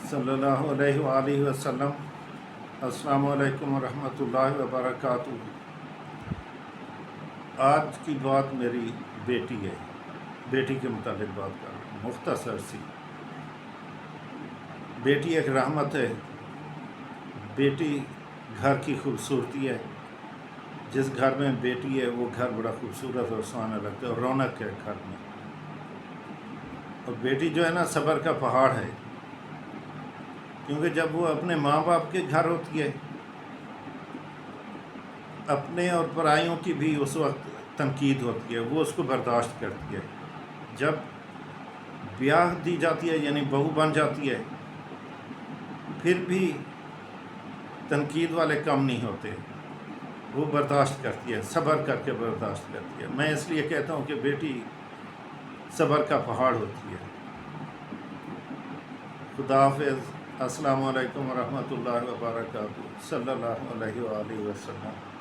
صلی اللہ علیہ وآلہ وسلم۔ السلام علیکم ورحمۃ اللہ وبرکاتہ۔ آج کی بات میری بیٹی ہے، بیٹی کے متعلق بات کر رہا ہوں، مختصر سی۔ بیٹی ایک رحمت ہے، بیٹی گھر کی خوبصورتی ہے۔ جس گھر میں بیٹی ہے وہ گھر بڑا خوبصورت اور سہانا لگتا ہے اور رونق ہے گھر میں۔ اور بیٹی جو ہے نا، صبر کا پہاڑ ہے، کیونکہ جب وہ اپنے ماں باپ کے گھر ہوتی ہے، اپنے اور پرائیوں کی بھی اس وقت تنقید ہوتی ہے، وہ اس کو برداشت کرتی ہے۔ جب بیاہ دی جاتی ہے یعنی بہو بن جاتی ہے، پھر بھی تنقید والے کم نہیں ہوتے، وہ برداشت کرتی ہے، صبر کر کے برداشت کرتی ہے۔ میں اس لیے کہتا ہوں کہ بیٹی صبر کا پہاڑ ہوتی ہے۔ خدا حافظ۔ السلام علیکم ورحمۃ اللہ وبرکاتہ۔ صلی اللہ علیہ وآلہ وسلم۔